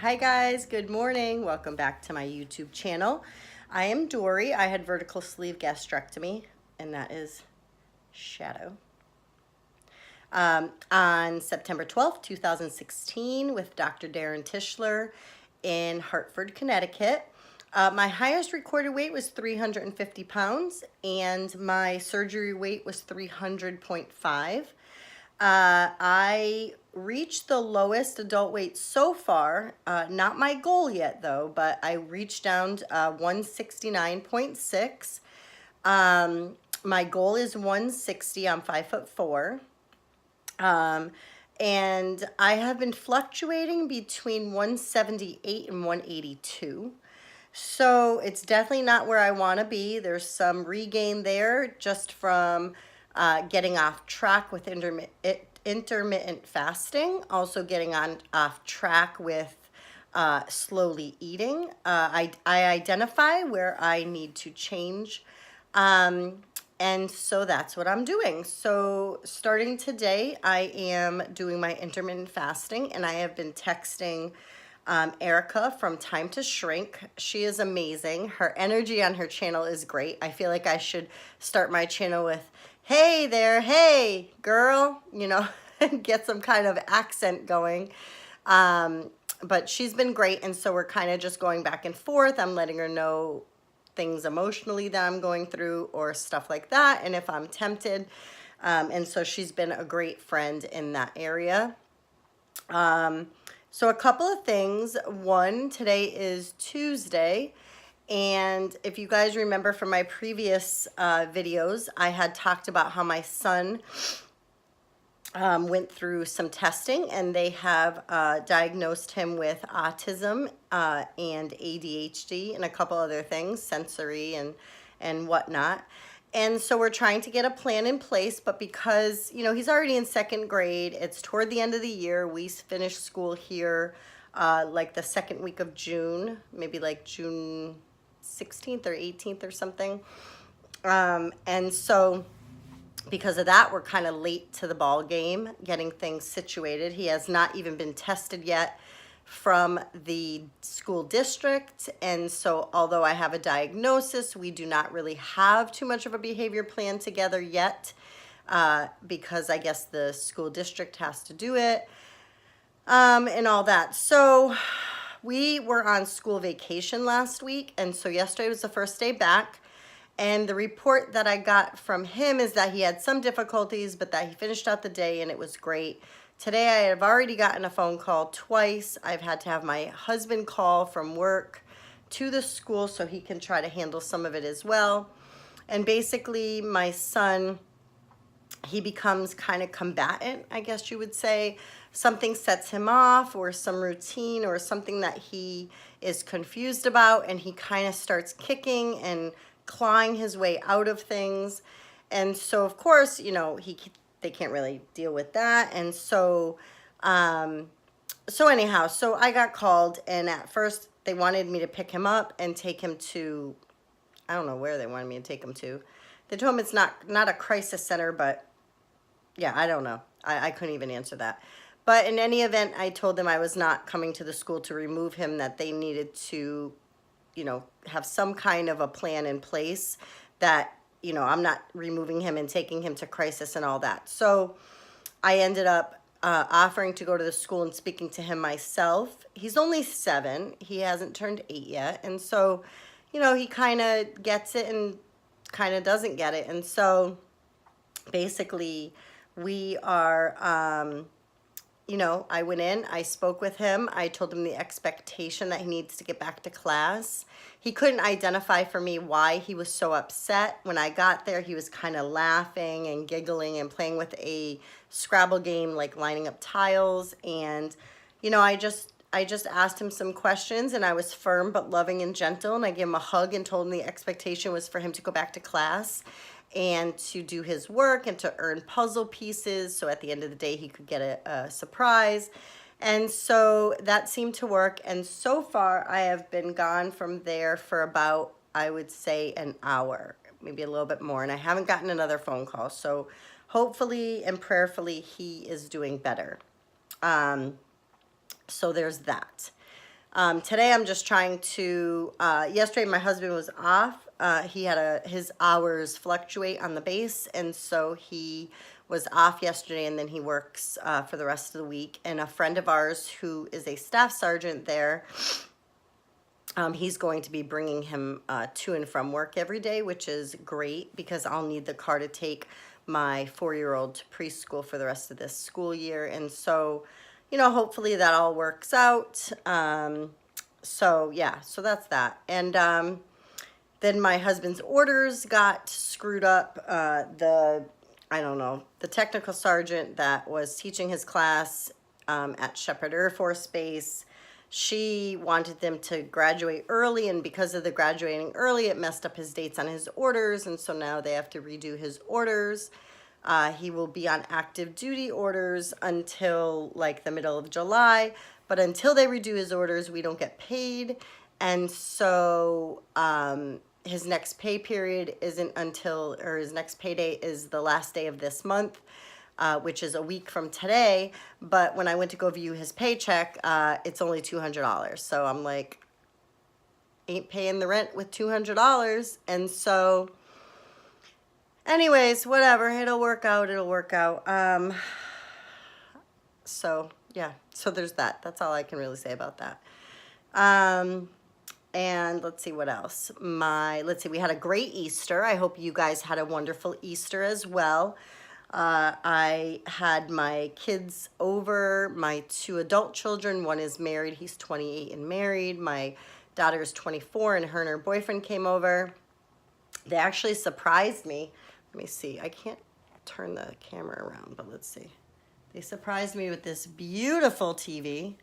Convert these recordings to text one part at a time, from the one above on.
Hi guys, good morning. Welcome back to my YouTube channel. I am Dory. I had vertical sleeve gastrectomy, and that is Shadow. On September 12th, 2016 with Dr. Darren Tischler in Hartford, Connecticut. My highest recorded weight was 350 pounds and my surgery weight was 300.5. I reached the lowest adult weight so far, not my goal yet though, but I reached down to 169.6. My goal is 160. I'm 5'4". And I have been fluctuating between 178 and 182. So it's definitely not where I want to be. There's some regain there just from getting off track with intermittent fasting, also getting off track with slowly eating. I identify where I need to change. And so that's what I'm doing. So starting today, I am doing my intermittent fasting, and I have been texting Erica from Time to Shrink. She is amazing. Her energy on her channel is great. I feel like I should start my channel with, hey there, hey girl, get some kind of accent going. But she's been great, and so we're kind of just going back and forth. I'm letting her know things emotionally that I'm going through or stuff like that, and if I'm tempted. And so she's been a great friend in that area. So a couple of things. One, today is Tuesday, and if you guys remember from my previous videos, I had talked about how my son went through some testing, and they have diagnosed him with autism and ADHD and a couple other things, sensory and whatnot. And so we're trying to get a plan in place, but because, he's already in second grade, it's toward the end of the year. We finish school here like the second week of June, maybe like June 16th or 18th or something. And so because of that, we're kind of late to the ball game, getting things situated. He has not even been tested yet from the school district. And so although I have a diagnosis, we do not really have too much of a behavior plan together yet because I guess the school district has to do it and all that. So we were on school vacation last week. And so yesterday was the first day back. And the report that I got from him is that he had some difficulties, but that he finished out the day and it was great. Today I have already gotten a phone call twice. I've had to have my husband call from work to the school so he can try to handle some of it as well. And basically my son, he becomes kind of combatant, I guess you would say. Something sets him off, or some routine or something that he is confused about, and he kind of starts kicking and clawing his way out of things. And so of course, they can't really deal with that. And so anyhow, so I got called, and at first they wanted me to pick him up and take him to, I don't know where they wanted me to take him to. They told him it's not a crisis center, but yeah, I don't know. I couldn't even answer that. But in any event, I told them I was not coming to the school to remove him, that they needed to have some kind of a plan in place, that, I'm not removing him and taking him to crisis and all that. So I ended up offering to go to the school and speaking to him myself. He's only 7. He hasn't turned 8 yet. And so, he kind of gets it and kind of doesn't get it. And so basically we are, I went in, I spoke with him. I told him the expectation that he needs to get back to class. He couldn't identify for me why he was so upset. When I got there, he was kind of laughing and giggling and playing with a Scrabble game, like lining up tiles. And, I just asked him some questions, and I was firm but loving and gentle. And I gave him a hug and told him the expectation was for him to go back to class and to do his work and to earn puzzle pieces, so at the end of the day he could get a surprise. And so that seemed to work, and so far I have been gone from there for about, I would say, an hour, maybe a little bit more, and I haven't gotten another phone call. So hopefully and prayerfully he is doing better. So there's that. Today I'm just trying to, yesterday my husband was off. He had his hours fluctuate on the base, and so he was off yesterday, and then he works for the rest of the week. And a friend of ours who is a staff sergeant there, he's going to be bringing him to and from work every day, which is great because I'll need the car to take my 4-year-old to preschool for the rest of this school year. And so, you know, hopefully that all works out. So yeah, so that's that. And then my husband's orders got screwed up. I don't know, the technical sergeant that was teaching his class at Shepherd Air Force Base, she wanted them to graduate early, and because of the graduating early, it messed up his dates on his orders, and so now they have to redo his orders. He will be on active duty orders until like the middle of July, but until they redo his orders, we don't get paid. And so his next pay period isn't until, or his next pay date is the last day of this month, which is a week from today. But when I went to go view his paycheck, it's only $200. So I'm like, ain't paying the rent with $200. And so anyways, whatever, it'll work out, it'll work out. So yeah, so there's that. That's all I can really say about that. And let's see what else. Let's see, we had a great Easter. I hope you guys had a wonderful Easter as well. I had my kids over, my 2 adult children. One is married, he's 28 and married. My daughter is 24 and her boyfriend came over. They actually surprised me. Let me see, I can't turn the camera around, but let's see. They surprised me with this beautiful TV.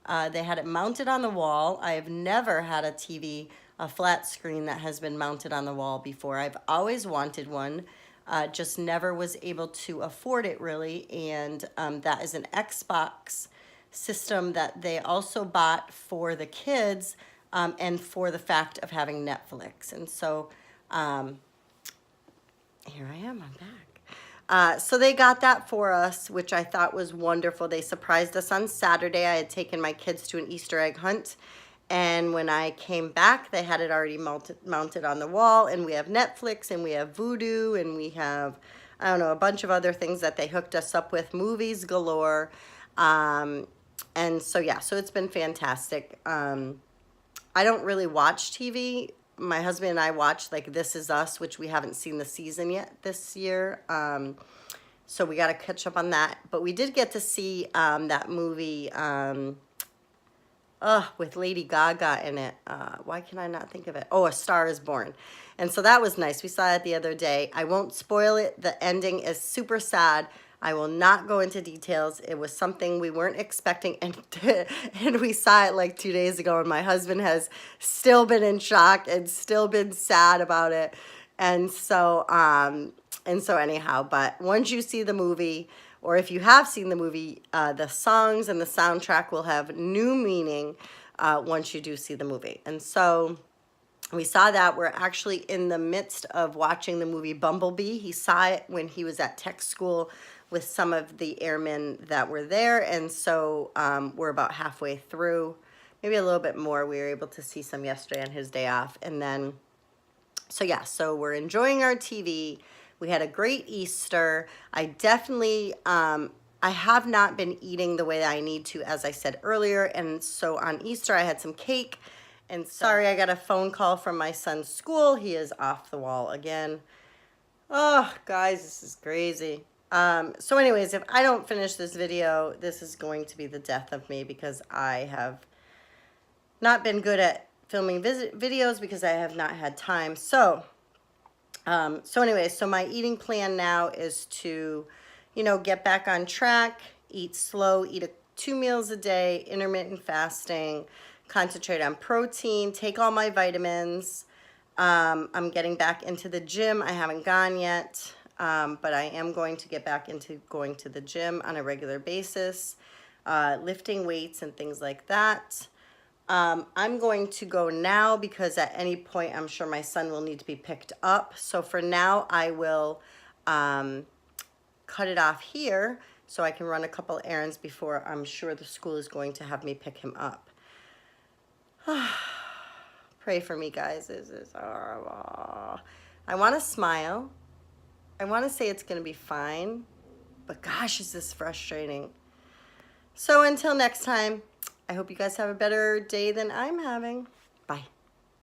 They had it mounted on the wall. I have never had a TV, a flat screen that has been mounted on the wall before. I've always wanted one, just never was able to afford it really. And that is an Xbox system that they also bought for the kids and for the fact of having Netflix. And so here I am, I'm back. So they got that for us, which I thought was wonderful. They surprised us on Saturday. I had taken my kids to an Easter egg hunt, and when I came back, they had it already mounted on the wall, and we have Netflix, and we have Vudu, and we have, I don't know, a bunch of other things that they hooked us up with, movies galore. And so, yeah, so it's been fantastic. I don't really watch TV. My husband and I watched like This Is Us, which we haven't seen the season yet this year. So we got to catch up on that. But we did get to see that movie with Lady Gaga in it. Why can I not think of it? Oh, A Star Is Born. And so that was nice. We saw it the other day. I won't spoil it. The ending is super sad. I will not go into details. It was something we weren't expecting, and we saw it like 2 days ago, and my husband has still been in shock and still been sad about it. And so anyhow, but once you see the movie, or if you have seen the movie, the songs and the soundtrack will have new meaning once you do see the movie. And so we saw that. We're actually in the midst of watching the movie Bumblebee. He saw it when he was at tech school with some of the airmen that were there, and so we're about halfway through, maybe a little bit more. We were able to see some yesterday on his day off, and then, so yeah, so we're enjoying our TV. We had a great Easter. I definitely, I have not been eating the way that I need to, as I said earlier, and so on Easter I had some cake, and sorry, I got a phone call from my son's school. He is off the wall again. Oh, guys, this is crazy. So anyways, if I don't finish this video, this is going to be the death of me because I have not been good at filming videos because I have not had time. So anyways, so my eating plan now is to, you know, get back on track, eat slow, eat 2 meals a day, intermittent fasting, concentrate on protein, take all my vitamins. I'm getting back into the gym. I haven't gone yet. But I am going to get back into going to the gym on a regular basis, lifting weights and things like that. I'm going to go now because at any point I'm sure my son will need to be picked up. So for now I will cut it off here so I can run a couple errands before I'm sure the school is going to have me pick him up. Pray for me, guys. This is horrible. I want to smile. I want to say it's going to be fine. But gosh, is this frustrating. So until next time, I hope you guys have a better day than I'm having. Bye.